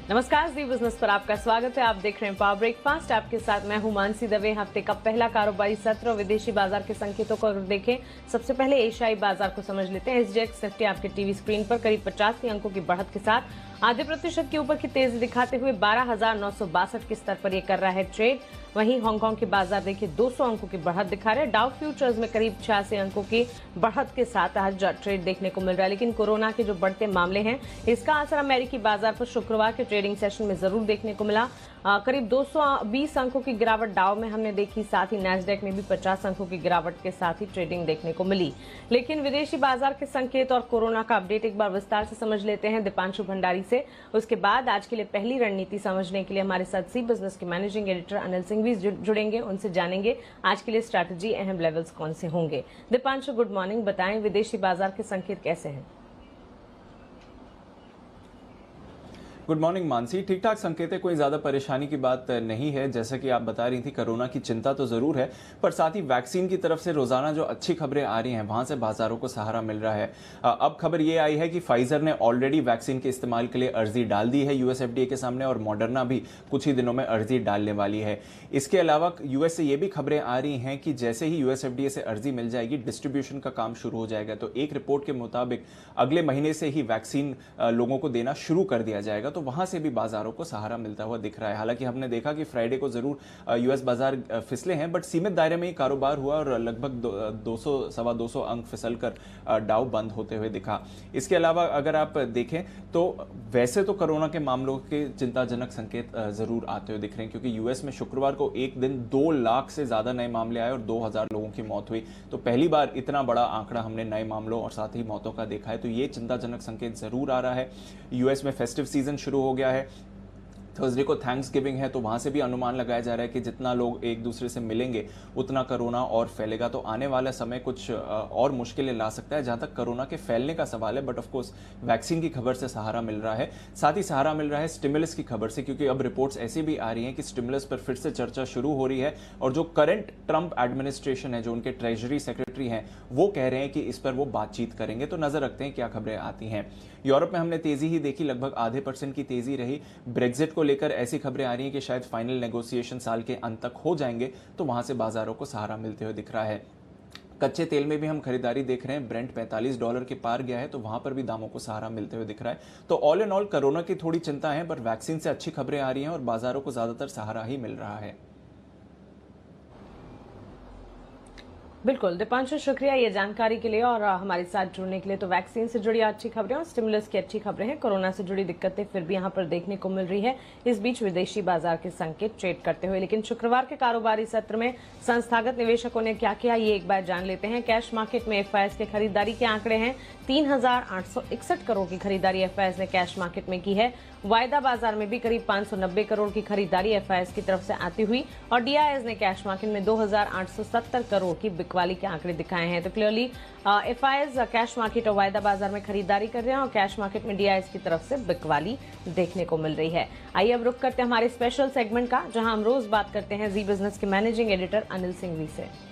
नमस्कार, जी बिजनेस पर आपका स्वागत है। आप देख रहे हैं पावर ब्रेकफास्ट। आपके साथ मैं हूं मानसी दवे। हफ्ते का पहला कारोबारी सत्र और विदेशी बाजार के संकेतों को अगर देखें, सबसे पहले एशियाई बाजार को समझ लेते हैं। एसजीएक्स निफ्टी आपके टीवी स्क्रीन पर करीब 85 अंकों की बढ़त के साथ आधे प्रतिशत के ऊपर की तेजी दिखाते हुए 12,962 के स्तर पर यह कर रहा है ट्रेड। वहीं हांगकांग के बाजार देखिए 200 अंकों की बढ़त दिखा रहे हैं। डाउ फ्यूचर्स में करीब 86 अंकों की बढ़त के साथ आज ट्रेड देखने को मिल रहा है। लेकिन कोरोना के जो बढ़ते मामले हैं, इसका असर अमेरिकी बाजार पर शुक्रवार के ट्रेडिंग सेशन में जरूर देखने को मिला। करीब 220 अंकों की गिरावट डाउ में हमने देखी, साथ ही नैस्डैक में भी 50 अंकों की गिरावट के साथ ही ट्रेडिंग देखने को मिली। लेकिन विदेशी बाजार के संकेत और कोरोना का अपडेट एक बार विस्तार से समझ लेते हैं दीपांशु भंडारी से। उसके बाद आज के लिए पहली रणनीति समझने के लिए हमारे साथ सी बिजनेस के मैनेजिंग एडिटर अनिल सिंह भी जुड़ेंगे। उनसे जानेंगे आज के लिए स्ट्रैटेजी, अहम लेवल्स कौन से होंगे। Deepanshu, good morning. बताएं विदेशी बाजार के संकेत कैसे हैं? Good morning Mansi. ठीक ठाक संकेत है, कोई ज़्यादा परेशानी की बात नहीं है। जैसा कि आप बता रही थी, कोरोना की चिंता तो ज़रूर है, पर साथ ही वैक्सीन की तरफ से रोज़ाना जो अच्छी खबरें आ रही हैं, वहाँ से बाजारों को सहारा मिल रहा है। अब खबर ये आई है कि फाइजर ने ऑलरेडी वैक्सीन के इस्तेमाल के लिए अर्जी डाल दी है यूएस एफडीए के सामने, और मॉडर्ना भी कुछ ही दिनों में अर्जी डालने वाली है। इसके अलावा यूएस से ये भी खबरें आ रही हैं कि जैसे ही यूएस एफडीए से अर्जी मिल जाएगी, डिस्ट्रीब्यूशन का काम शुरू हो जाएगा। तो एक रिपोर्ट के मुताबिक अगले महीने से ही वैक्सीन लोगों को देना शुरू कर दिया जाएगा। तो वहाँ से भी बाजारों को सहारा मिलता हुआ दिख रहा है। हालांकि हमने देखा कि फ्राइडे को जरूर यूएस बाजार फिसले हैं, बट सीमित दायरे में ही कारोबार हुआ और लगभग 200-225 अंक फिसल कर डाउ बंद होते हुए दिखा। इसके अलावा अगर आप देखें तो वैसे तो कोरोना के मामलों के चिंताजनक संकेत जरूर आते हुए दिख रहे हैं, क्योंकि यूएस में शुक्रवार को एक दिन 2 लाख से ज्यादा नए मामले आए और 2000 लोगों की मौत हुई। तो पहली बार इतना बड़ा आंकड़ा हमने नए मामलों और साथ ही मौतों का देखा है। तो ये चिंताजनक संकेत जरूर आ रहा है। यूएस में फेस्टिव सीजन शुरू हो गया है। थर्सडे को थैंक्स गिविंग है, तो वहाँ से भी अनुमान लगाया जा रहा है कि जितना लोग एक दूसरे से मिलेंगे उतना कोरोना और फैलेगा। तो आने वाला समय कुछ और मुश्किलें ला सकता है जहाँ तक कोरोना के फैलने का सवाल है। बट ऑफ कोर्स वैक्सीन की खबर से सहारा मिल रहा है। साथ ही सहारा मिल रहा है स्टिमुलस की खबर से, क्योंकि अब रिपोर्ट्स ऐसी भी आ रही हैं कि स्टिमुलस पर फिर से चर्चा शुरू हो रही है। और जो करंट ट्रंप एडमिनिस्ट्रेशन है, जो उनके ट्रेजरी सेक्रेटरी हैं, वो कह रहे हैं कि इस पर वो बातचीत करेंगे। तो नजर रखते हैं क्या खबरें आती हैं। यूरोप में हमने तेजी ही देखी, लगभग आधे % की तेजी रही। ब्रेक्जिट को लेकर ऐसी खबरें आ रही हैं कि शायद फाइनल नेगोशिएशन साल के अंत तक हो जाएंगे। तो वहां से बाजारों को सहारा मिलते हुए दिख रहा है। कच्चे तेल में भी हम खरीदारी देख रहे हैं। ब्रेंट $45 के पार गया है, तो वहां पर भी दामों को सहारा मिलते हुए दिख रहा है। तो ऑल इन ऑल कोरोना की थोड़ी चिंता है, पर वैक्सीन से अच्छी खबरें आ रही हैं और बाजारों को ज्यादातर सहारा ही मिल रहा है। बिल्कुल दीपांशु, शुक्रिया ये जानकारी के लिए और हमारे साथ जुड़ने के लिए। तो वैक्सीन से जुड़ी अच्छी खबरें और स्टिमुलस की अच्छी खबरें हैं। कोरोना से जुड़ी दिक्कतें फिर भी यहां पर देखने को मिल रही है। इस बीच विदेशी बाजार के संकेत ट्रेड करते हुए। लेकिन शुक्रवार के कारोबारी सत्र में संस्थागत निवेशकों ने क्या किया, ये एक बार जान लेते हैं। कैश मार्केट में एफआईएस के खरीदारी के आंकड़े हैं। 3,861 करोड़ की खरीदारी एफआईएस ने कैश मार्केट में की है। वायदा बाजार में भी करीब 590 करोड़ की खरीदारी एफआईएस की तरफ से आती हुई और डीआईएस ने कैश मार्केट में 2,870 करोड़ की बिकवाली के आंकड़े दिखाए हैं। तो क्लियरली एफआईएस कैश मार्केट और वायदा बाजार में खरीदारी कर रहे हैं और कैश मार्केट में डीआईएस की तरफ से बिकवाली देखने को मिल रही है। आइए अब रुक करते हैं हमारे स्पेशल सेगमेंट का, जहां हम रोज बात करते हैं जी बिजनेस के मैनेजिंग एडिटर अनिल सिंघवी से।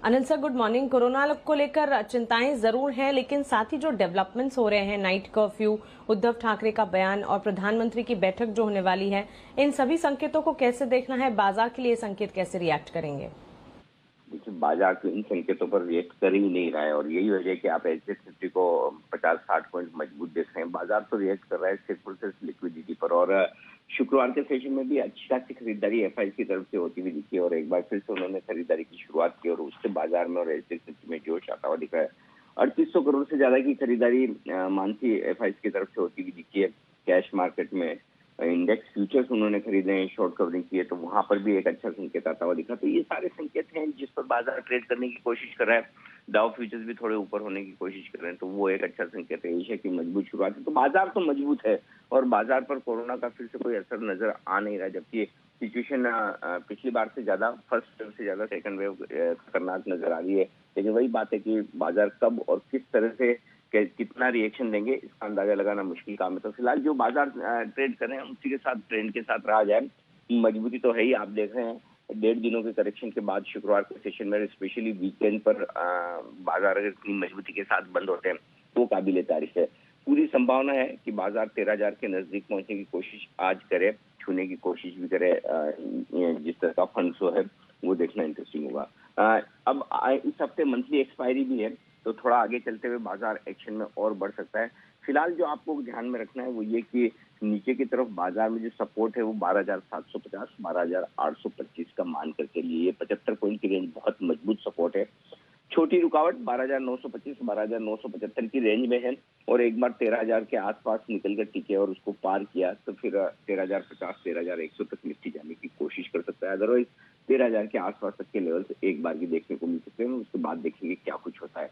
Anil sir, good morning. Corona को लेकर चिंताएं जरूर हैं, लेकिन साथ ही जो डेवलपमेंट्स हो रहे हैं, नाइट कर्फ्यू, उद्धव ठाकरे का बयान और प्रधानमंत्री की बैठक जो होने वाली है, इन सभी संकेतों को कैसे देखना है? बाजार के लिए संकेत कैसे रिएक्ट करेंगे? देखिए, बाजार तो इन संकेतों पर रिएक्ट कर ही नहीं रहा है और यही वजह है कि आप एसजेएक्स निफ्टी को 50-60 पॉइंट मजबूत देख रहे हैं। बाजार तो रिएक्ट कर रहा है सिर्फ लिक्विडिटी पर। और शुक्रवार के सेशन में भी अच्छी खासी खरीदारी एफआईएस की तरफ से होती हुई दिखी और एक बार फिर से उन्होंने खरीदारी की शुरुआत की और उससे बाजार में और एसजेएक्स निफ्टी में जोश आता हुआ दिखा है। 3800 करोड़ से ज्यादा की खरीदारी मानसी एफआईएस की तरफ से होती हुई दिखी है। कैश मार्केट में इंडेक्स फ्यूचर्स उन्होंने खरीदे हैं, शॉर्ट कवरिंग की है, तो वहां पर भी एक अच्छा संकेत आता हुआ दिखा। तो ये सारे संकेत हैं जिस पर बाजार ट्रेड करने की कोशिश कर रहा है। डाउ फ्यूचर्स भी थोड़े ऊपर होने की कोशिश कर रहे हैं, तो वो एक अच्छा संकेत है। एशिया की मजबूत शुरुआत है, तो बाजार तो मजबूत है और बाजार पर कोरोना का फिर से कोई असर नजर आ नहीं रहा, जबकि सिचुएशन पिछली बार से ज्यादा, फर्स्ट वेव से ज्यादा सेकंड वेव खतरनाक नजर आ रही है। लेकिन वही बात है कि बाजार कब और किस तरह से कितना रिएक्शन देंगे, इसका अंदाजा लगाना मुश्किल काम है। तो फिलहाल जो बाजार ट्रेड कर रहे हैं उसी के साथ, ट्रेंड के साथ रहा जाए। मजबूती तो है ही, आप देख रहे हैं 1.5 दिनों के करेक्शन के बाद शुक्रवार के सेशन में स्पेशली वीकेंड पर बाजार अगर इतनी मजबूती के साथ बंद होते हैं तो काबिले तारीफ है। पूरी संभावना है कि बाजार 13,000 के नजदीक पहुंचने की कोशिश आज करे, छूने की कोशिश भी करे। जिस तरह का फंड फ्लो है वो देखना इंटरेस्टिंग होगा। अब इस हफ्ते मंथली एक्सपायरी भी है, तो थोड़ा आगे चलते हुए बाजार एक्शन में और बढ़ सकता है। फिलहाल जो आपको ध्यान में रखना है वो ये कि नीचे की तरफ बाजार में जो सपोर्ट है वो 12,750, 12,825 का मान कर चलिए। ये 75 पॉइंट की रेंज बहुत मजबूत सपोर्ट है। छोटी रुकावट 12,925, 12,975 की रेंज में है, और एक बार 13,000 के आसपास निकल कर टिके और उसको पार किया तो फिर 13,050, 13,100 तक निफ्टी जाने की कोशिश कर सकता है। अदरवाइज 13,000 के आसपास तक के लेवल्स एक बार की देखने को मिल सकते हैं, उसके बाद देखेंगे क्या कुछ होता है।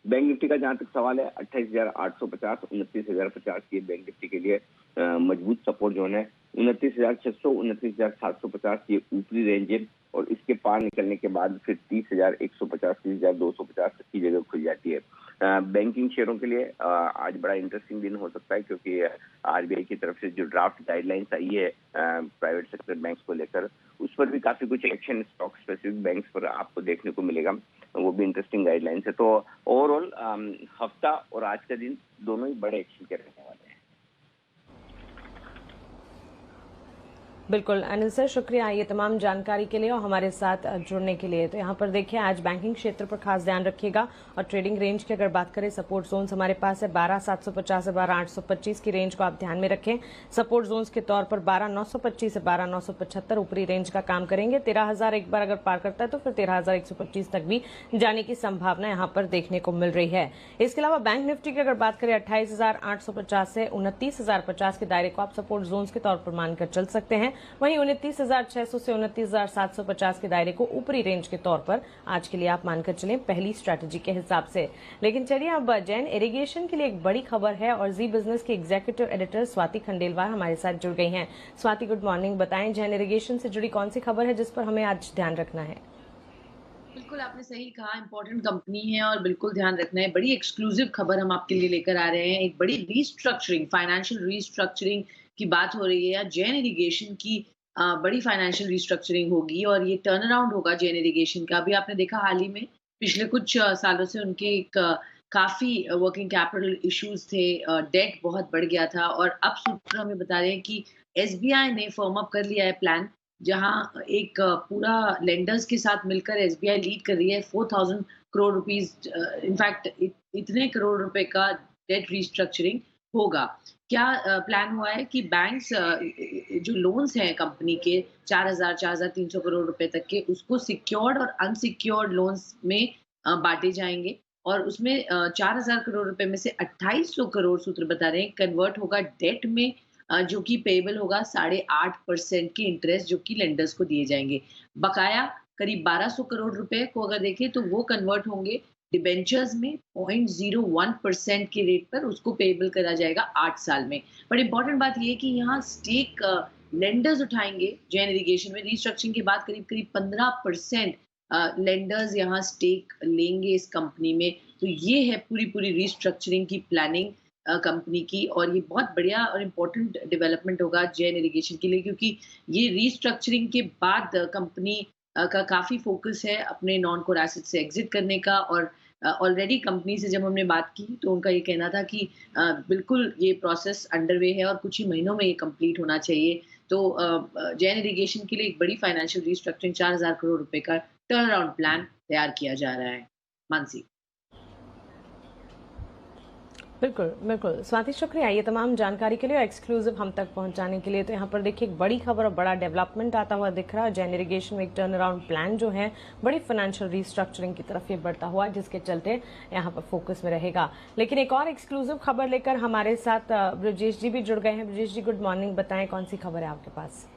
बैंक निफ्टी का जहां तक सवाल है, 28,850, 29,050 ये बैंक निफ्टी के लिए मजबूत सपोर्ट जोन है। 29,600, 29,750 ये ऊपरी रेंज है, और इसके पार निकलने के बाद फिर 30,150, 30,250 तक की जगह खुल जाती है। बैंकिंग शेयरों के लिए आज बड़ा इंटरेस्टिंग दिन हो सकता है, क्योंकि आरबीआई की तरफ से जो ड्राफ्ट गाइडलाइंस आई है प्राइवेट सेक्टर बैंक्स को लेकर, उस पर भी काफी कुछ एक्शन स्टॉक स्पेसिफिक बैंक्स पर आपको देखने को मिलेगा, वो भी इंटरेस्टिंग गाइडलाइंस है। तो ओवरऑल हफ्ता और आज का दिन दोनों ही बड़े एक्शन के रहने वाले हैं। बिल्कुल अनिल सर, शुक्रिया ये तमाम जानकारी के लिए और हमारे साथ जुड़ने के लिए। तो यहाँ पर देखिए आज बैंकिंग क्षेत्र पर खास ध्यान रखिएगा, और ट्रेडिंग रेंज की अगर बात करें, सपोर्ट जोन्स हमारे पास है 12,750 से 12,825 की रेंज को आप ध्यान में रखें। सपोर्ट जोन्स के तौर पर 12,925 से 12,975 ऊपरी रेंज का काम करेंगे। 13,000 एक बार अगर पार करता है तो फिर 13,125 तक भी जाने की संभावना यहाँ पर देखने को मिल रही है। इसके अलावा बैंक निफ्टी की अगर बात करें, 28,850 से 29,050 के दायरे को आप सपोर्ट जोन्स के तौर पर मानकर चल सकते हैं। वहीं 29,600 से 29,750 के दायरे को ऊपरी रेंज के तौर पर आज के लिए आप मानकर चलें पहली स्ट्रैटेजी के हिसाब से। लेकिन चलिए अब जैन इरिगेशन के लिए एक बड़ी खबर है, और जी बिजनेस की एग्जीक्यूटिव एडिटर स्वाति खंडेलवाल हमारे साथ जुड़ गई हैं। Swati, good morning. बताएं जैन इरिगेशन से जुड़ी कौन सी खबर है जिस पर हमें आज ध्यान रखना है? बिल्कुल आपने सही कहा, इंपॉर्टेंट कंपनी है और बिल्कुल ध्यान रखना है। बड़ी एक्सक्लूसिव खबर हम आपके लिए लेकर आ रहे हैं। एक बड़ी रीस्ट्रक्चरिंग, फाइनेंशियल रीस्ट्रक्चरिंग की बात हो रही है। या जैन इरिगेशन की बड़ी फाइनेंशियल रीस्ट्रक्चरिंग होगी, और ये टर्न अराउंड होगा जैन इरिगेशन का। अभी आपने देखा हाल ही में पिछले कुछ सालों से उनके काफी वर्किंग कैपिटल इश्यूज थे, डेट बहुत बढ़ गया था, और अब सूत्र हमें बता रहे हैं कि एसबीआई ने फर्म अप कर लिया है प्लान, जहां एक पूरा लेंडर्स के साथ मिलकर एसबीआई लीड कर रही है 4,000 करोड़ रुपीस, इनफैक्ट इतने करोड़ रुपए का डेट रीस्ट्रक्चरिंग होगा। क्या प्लान हुआ है कि बैंक्स जो लोन्स हैं कंपनी के 4,300 करोड़ रुपए तक के, उसको सिक्योर्ड और अनसिक्योर्ड लोन्स में बांटे जाएंगे, और उसमें 4,000 करोड़ रुपए में से 2,800 करोड़ सूत्र बता रहे हैं कन्वर्ट होगा डेट में, जो कि पेबल होगा 8.5% की इंटरेस्ट, जो कि लेंडर्स को दिए जाएंगे। बकाया करीब 1,200 करोड़ रुपए को अगर देखें तो वो कन्वर्ट होंगे डिबेंचर्स में 0.01% के रेट पर, उसको पेबल करा जाएगा 8 साल में। बट इंपॉर्टेंट बात ये है कि यहाँ स्टेक लेंडर्स उठाएंगे जैन इरिगेशन में। रीस्ट्रक्चरिंग के बाद करीब 15% लेंडर्स यहाँ स्टेक लेंगे इस कंपनी में। तो ये है पूरी रीस्ट्रक्चरिंग की प्लानिंग कंपनी की, और ये बहुत बढ़िया और इम्पोर्टेंट डेवलपमेंट होगा जैन इरिगेशन के लिए, क्योंकि ये रीस्ट्रक्चरिंग के बाद कंपनी का काफ़ी फोकस है अपने नॉन कोर एसेट से एग्जिट करने का। और ऑलरेडी कंपनी से जब हमने बात की तो उनका ये कहना था कि बिल्कुल ये प्रोसेस अंडरवे है और कुछ ही महीनों में ये कंप्लीट होना चाहिए। तो जैन इरिगेशन के लिए एक बड़ी फाइनेंशियल रीस्ट्रक्चरिंग 4,000 करोड़ रुपए का टर्न अराउंड प्लान तैयार किया जा रहा है। मानसी। बिल्कुल बिल्कुल स्वाति, शुक्रिया ये तमाम जानकारी के लिए और एक्सक्लूसिव हम तक पहुंचाने के लिए। तो यहाँ पर देखिए एक बड़ी खबर और बड़ा डेवलपमेंट आता हुआ दिख रहा है। जैन इरिगेशन में एक टर्न अराउंड प्लान जो है बड़ी फाइनेंशियल रीस्ट्रक्चरिंग की तरफ ये बढ़ता हुआ, जिसके चलते यहाँ पर फोकस में रहेगा। लेकिन एक और एक्सक्लूसिव खबर लेकर हमारे साथ ब्रजेश जी भी जुड़ गए हैं। ब्रजेश जी, गुड मॉर्निंग। बताएं कौन सी खबर है आपके पास?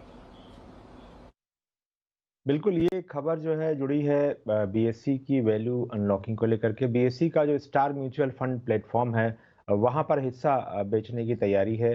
बिल्कुल, ये खबर जो है जुड़ी है बीएससी की वैल्यू अनलॉकिंग को लेकर के। बीएससी का जो स्टार म्यूचुअल फंड प्लेटफॉर्म है, वहां पर हिस्सा बेचने की तैयारी है,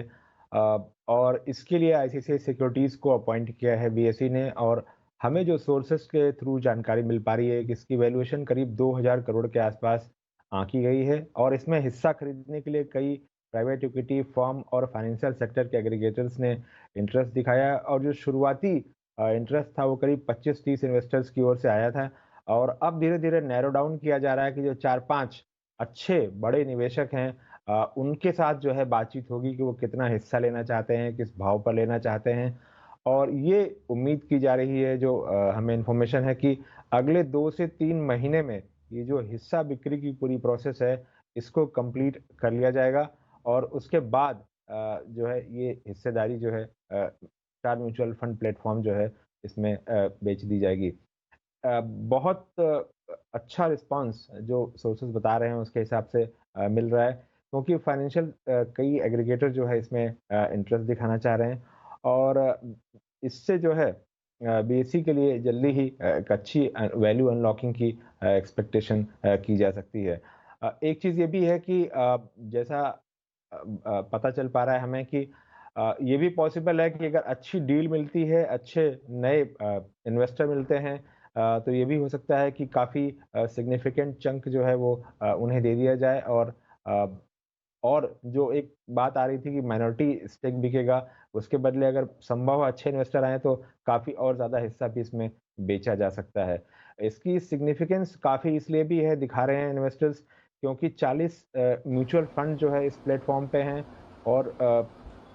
और इसके लिए आईसीआईसीआई सिक्योरिटीज को अपॉइंट किया है बीएससी ने। और हमें जो सोर्सेस के थ्रू जानकारी मिल पा रही है कि इसकी वैल्यूएशन करीब 2,000 करोड़ के आसपास आंकी गई है, और इसमें हिस्सा खरीदने के लिए कई प्राइवेट इक्विटी फर्म और फाइनेंशियल सेक्टर के एग्रीगेटर्स ने इंटरेस्ट दिखाया है। और जो शुरुआती इंटरेस्ट था वो करीब 25-30 इन्वेस्टर्स की ओर से आया था और अब धीरे-धीरे नैरो डाउन किया जा रहा है कि जो 4-5 अच्छे बड़े निवेशक हैं उनके साथ जो है बातचीत होगी कि वो कितना हिस्सा लेना चाहते हैं, किस भाव पर लेना चाहते हैं। और ये उम्मीद की जा रही है जो हमें इन्फॉर्मेशन है कि अगले 2 से 3 महीने में ये जो हिस्सा बिक्री की पूरी प्रोसेस है, इसको कंप्लीट कर लिया जाएगा और उसके बाद जो है ये हिस्सेदारी जो है स्टार म्यूचुअल फंड प्लेटफ़ॉर्म जो है इसमें बेच दी जाएगी। बहुत अच्छा रिस्पॉन्स जो सोर्सेज़ बता रहे हैं उसके हिसाब से मिल रहा है क्योंकि फाइनेंशियल कई एग्रीगेटर जो है इसमें इंटरेस्ट दिखाना चाह रहे हैं और इससे जो है बीएसई के लिए जल्दी ही एक अच्छी वैल्यू अनलॉकिंग की एक्सपेक्टेशन की जा सकती है। एक चीज़ ये भी है कि जैसा पता चल पा रहा है हमें कि ये भी पॉसिबल है कि अगर अच्छी डील मिलती है, अच्छे नए इन्वेस्टर मिलते हैं तो ये भी हो सकता है कि काफ़ी सिग्निफिकेंट चंक जो है वो उन्हें दे दिया जाए और जो एक बात आ रही थी कि माइनॉरिटी स्टेक बिकेगा, उसके बदले अगर संभव है अच्छे इन्वेस्टर आएँ तो काफ़ी और ज़्यादा हिस्सा भी इसमें बेचा जा सकता है। इसकी सिग्निफिकेंस काफ़ी इसलिए भी है दिखा रहे हैं इन्वेस्टर्स क्योंकि 40 म्यूचुअल फंड जो है इस प्लेटफ़ॉर्म पे हैं और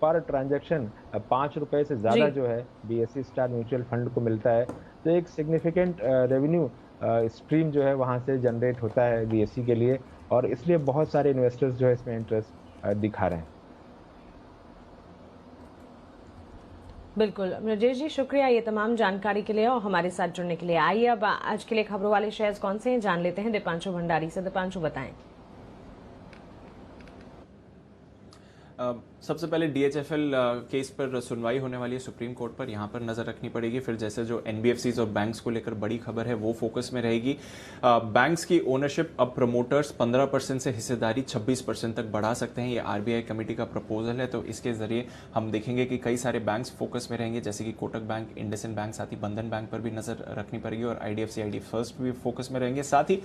पर ट्रांज़ैक्शन ₹5 से जी। ज़्यादा जो है बीएसई स्टार म्यूचुअल फंड को मिलता है। तो एक सिग्निफिकेंट रेवेन्यू स्ट्रीम जो है वहाँ से जनरेट होता है बीएसई के लिए और इसलिए बहुत सारे इन्वेस्टर्स जो है इसमें इंटरेस्ट दिखा रहे हैं। बिल्कुल राजेश जी, शुक्रिया ये तमाम जानकारी के लिए और हमारे साथ जुड़ने के लिए। आइए अब आज के लिए खबरों वाले शेयर्स कौन से हैं जान लेते हैं दीपांशु भंडारी से। दीपांशु बताएं। सबसे पहले डीएचएफएल केस पर सुनवाई होने वाली है सुप्रीम कोर्ट पर, यहाँ पर नजर रखनी पड़ेगी। फिर जैसे जो एनबीएफसीज और बैंक्स को लेकर बड़ी खबर है वो फोकस में रहेगी। बैंक्स की ओनरशिप अब प्रमोटर्स 15% से हिस्सेदारी 26% तक बढ़ा सकते हैं। ये आरबीआई कमेटी का प्रपोजल है, तो इसके जरिए हम देखेंगे कि कई सारे बैंक्स फोकस में रहेंगे, जैसे कि कोटक बैंक, इंडसइंड बैंक, साथ ही बंधन बैंक पर भी नजर रखनी पड़ेगी और आईडीएफसी फर्स्ट भी फोकस में रहेंगे। साथ ही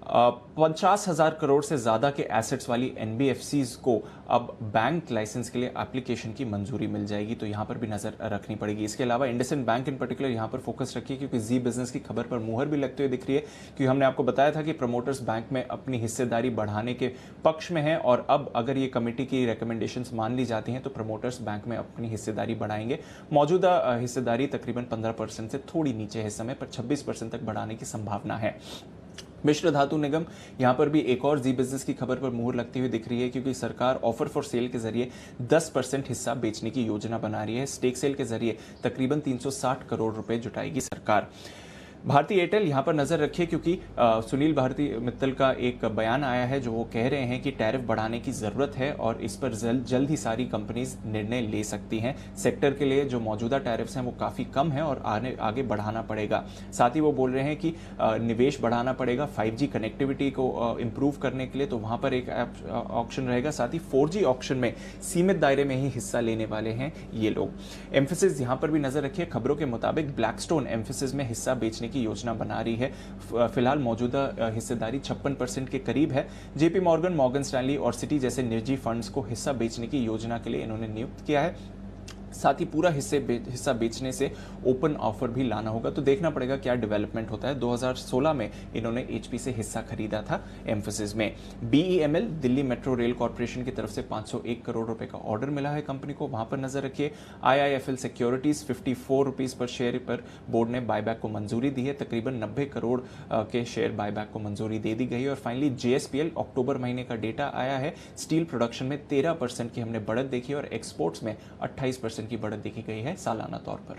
50,000 करोड़ से ज्यादा के एसेट्स वाली एनबीएफसीज को अब बैंक लाइसेंस के लिए एप्लीकेशन की मंजूरी मिल जाएगी, तो यहां पर भी नजर रखनी पड़ेगी। इसके अलावा इंडसइंड बैंक इन पर्टिकुलर यहां पर फोकस रखिए क्योंकि जी बिजनेस की खबर पर मुहर भी लगते हुए दिख रही है, क्योंकि हमने आपको बताया था कि प्रमोटर्स बैंक में अपनी हिस्सेदारी बढ़ाने के पक्ष में है और अब अगर ये कमेटी की रिकमेंडेशंस मान ली जाती हैं तो प्रमोटर्स बैंक में अपनी हिस्सेदारी बढ़ाएंगे। मौजूदा हिस्सेदारी तकरीबन 15% से थोड़ी नीचे है इस समय, पर 26% तक बढ़ाने की संभावना है। मिश्र धातु निगम यहां पर भी एक और जी बिजनेस की खबर पर मुहर लगती हुई दिख रही है, क्योंकि सरकार ऑफर फॉर सेल के जरिए 10% हिस्सा बेचने की योजना बना रही है। स्टेक सेल के जरिए तकरीबन 360 करोड़ रुपए जुटाएगी सरकार। भारती एयरटेल यहां पर नजर रखिए क्योंकि सुनील भारती मित्तल का एक बयान आया है जो वो कह रहे हैं कि टैरिफ बढ़ाने की जरूरत है और इस पर जल्द ही सारी कंपनीज निर्णय ले सकती हैं। सेक्टर के लिए जो मौजूदा टैरिफ्स हैं वो काफी कम है और आगे बढ़ाना पड़ेगा। साथ ही वो बोल रहे हैं कि निवेश बढ़ाना पड़ेगा 5G कनेक्टिविटी को इंप्रूव करने के लिए, तो वहां पर एक ऑक्शन रहेगा। साथ ही 4G ऑक्शन में सीमित दायरे में ही हिस्सा लेने वाले हैं ये लोग। एम्फेसिस यहां पर भी नजर रखिए, खबरों के मुताबिक ब्लैकस्टोन एम्फेसिस में हिस्सा बेचने की योजना बना रही है। फिलहाल मौजूदा हिस्सेदारी 56% के करीब है। जेपी मॉर्गन, मॉर्गन स्टैनली और सिटी जैसे निजी फंड्स को हिस्सा बेचने की योजना के लिए इन्होंने नियुक्त किया है। साथ ही पूरा हिस्सा बेचने से ओपन ऑफर भी लाना होगा, तो देखना पड़ेगा क्या डेवलपमेंट होता है। 2016 में इन्होंने एचपी से हिस्सा खरीदा था एम्फेसिस में। BEML Delhi metro rail corporation की तरफ से 501 करोड़ रुपए का ऑर्डर मिला है कंपनी को, वहां पर नजर रखिए। IIFL securities 54 rupees per share पर बोर्ड ने बायबैक को मंजूरी दी है। तकरीबन 90 करोड़ के शेयर बायबैक को मंजूरी दे दी गई है। और फाइनली जेएसपीएल, अक्टूबर महीने का डेटा आया है। स्टील प्रोडक्शन में 13% की हमने बढ़त देखी और एक्सपोर्ट्स में 28% की बढ़त देखी गई है सालाना तौर पर।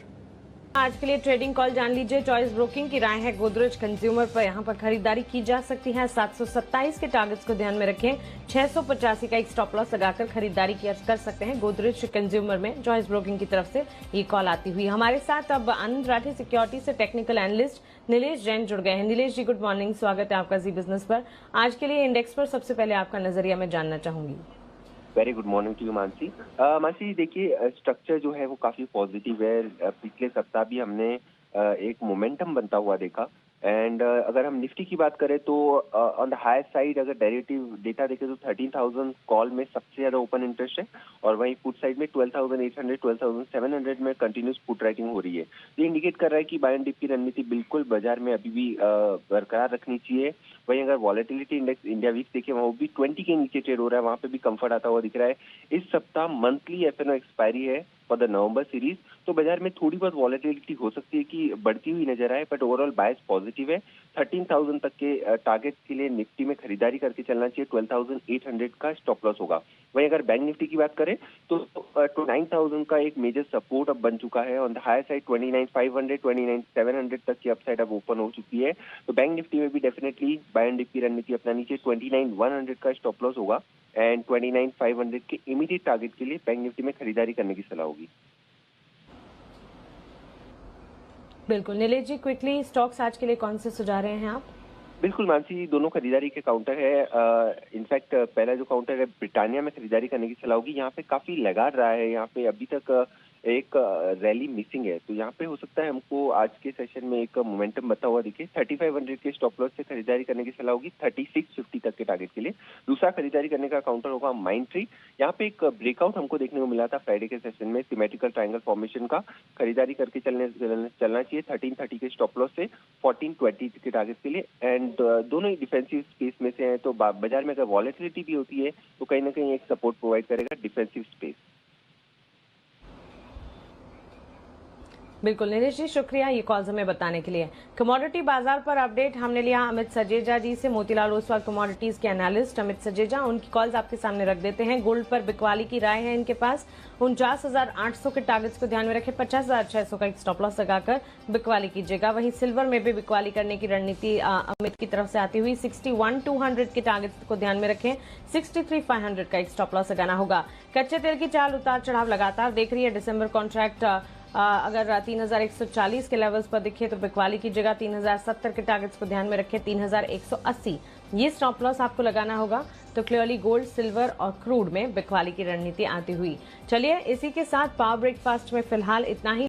आज के लिए ट्रेडिंग कॉल जान लीजिए। चॉइस ब्रोकिंग की राय है गोदरेज कंज्यूमर पर यहां पर खरीदारी की जा सकती है। 727 के टारगेट्स को ध्यान में रखें। 685 का एक स्टॉप लॉस लगाकर खरीदारी कर सकते हैं गोदरेज कंज्यूमर में। चॉइस ब्रोकिंग की तरफ से ये कॉल आती हुई। हमारे साथ अब आनंद राठी सिक्योरिटी से टेक्निकल एनालिस्ट नीलेश जैन जुड़ गए हैं। नीलेश जी, गुड मॉर्निंग, स्वागत है आपका जी बिजनेस पर। आज के लिए इंडेक्स पर सबसे पहले आपका नजरिया मैं जानना चाहूंगी। Very good morning to you Mansi. Mansi देखिए, स्ट्रक्चर जो है वो काफी पॉजिटिव है। पिछले सप्ताह भी हमने एक मोमेंटम बनता हुआ देखा। एंड अगर हम निफ्टी की बात करें तो ऑन द हायर साइड अगर डेरिवेटिव डेटा देखें तो 13,000 कॉल में सबसे ज्यादा ओपन इंटरेस्ट है और वहीं पुट साइड में 12,800 12,700 में कंटिन्यूस पुट राइटिंग हो रही है। ये इंडिकेट कर रहा है कि बाय एंड डिप की रणनीति बिल्कुल बाजार में अभी भी बरकरार रखनी चाहिए। वहीं अगर वॉलेटिलिटी इंडेक्स इंडिया वीक देखें वहाँ भी 20 के नीचे ट्रेड हो रहा है, वहाँ पे भी कंफर्ट आता हुआ दिख रहा है। इस सप्ताह मंथली एफएनओ एक्सपायरी है फॉर द नवंबर सीरीज, तो बाजार में थोड़ी बहुत वॉलेटिलिटी हो सकती है कि बढ़ती हुई नजर आए, बट ओवरऑल बायस पॉजिटिव है। 13,000 तक के टारगेट के लिए निफ्टी में खरीदारी करके चलना चाहिए। 12,800 का स्टॉप लॉस होगा। वहीं अगर बैंक निफ्टी की बात करें तो 29,000 का एक मेजर सपोर्ट अब बन चुका है। ऑन द हायर साइड 29,500 29,700 तक की अपसाइड अब ओपन हो चुकी है। तो बैंक निफ्टी में भी डेफिनेटली बाय एंड डिप की रणनीति अपनानी चाहिए। 29,100 का स्टॉप लॉस होगा एंड 29,500 के इमीडिएट टारगेट के लिए बैंक निफ्टी में खरीदारी करने की सलाह होगी। बिल्कुल नीलेश जी, क्विकली स्टॉक्स आज के लिए कौन से सुझा रहे हैं आप? बिल्कुल मानसी, दोनों खरीदारी के काउंटर है। इनफैक्ट पहला जो काउंटर है ब्रिटानिया में खरीदारी करने की सलाह होगी। यहाँ पे काफी लगा रहा है, यहाँ पे अभी तक एक रैली मिसिंग है, तो यहाँ पे हो सकता है हमको आज के सेशन में एक मोमेंटम बता हुआ दिखे। 3500 के स्टॉप लॉस से खरीदारी करने की सलाह होगी 3650 तक के टारगेट के लिए। दूसरा खरीदारी करने का काउंटर होगा माइंड ट्री। यहाँ पे एक ब्रेकआउट हमको देखने को मिला था फ्राइडे के सेशन में सिमेट्रिकल ट्रायंगल फॉर्मेशन का, खरीदारी करके चलना चाहिए 1330 के स्टॉप लॉस से 1420 के टारगेट के लिए। एंड दोनों ही डिफेंसिव स्पेस में से हैं, तो बाजार में अगर वॉलेटिलिटी भी होती है तो कहीं ना कहीं एक सपोर्ट प्रोवाइड करेगा डिफेंसिव स्पेस। बिल्कुल नीलेश जी, शुक्रिया ये कॉल्स हमें बताने के लिए। कमोडिटी बाजार पर अपडेट हमने लिया अमित सजेजा जी से, मोतीलाल ओसवाल कमोडिटीज के एनालिस्ट अमित सजेजा, उनकी कॉल्स आपके सामने रख देते हैं। गोल्ड पर बिकवाली की राय है इनके पास। 49,800 के टारगेट्स को ध्यान में रखें, 50,600 का एक स्टॉप लॉस लगाकर बिकवाली कीजिएगा। वहीं सिल्वर में भी बिकवाली करने की रणनीति अमित की तरफ से आती हुई 61,200 के टारगेट्स को ध्यान में रखें, 63,500 का एक स्टॉप लॉस लगाना होगा। कच्चे तेल की चाल उतार चढ़ाव लगातार देख रही है। दिसंबर कॉन्ट्रैक्ट अगर 3,140 के लेवल्स पर दिखे तो बिकवाली की जगह 3,070 के टारगेट्स को ध्यान में रखें, 3,180 ये स्टॉप लॉस आपको लगाना होगा। तो क्लियरली गोल्ड, सिल्वर और क्रूड में बिकवाली की रणनीति आती हुई। चलिए इसी के साथ पावर ब्रेकफास्ट में फिलहाल इतना ही।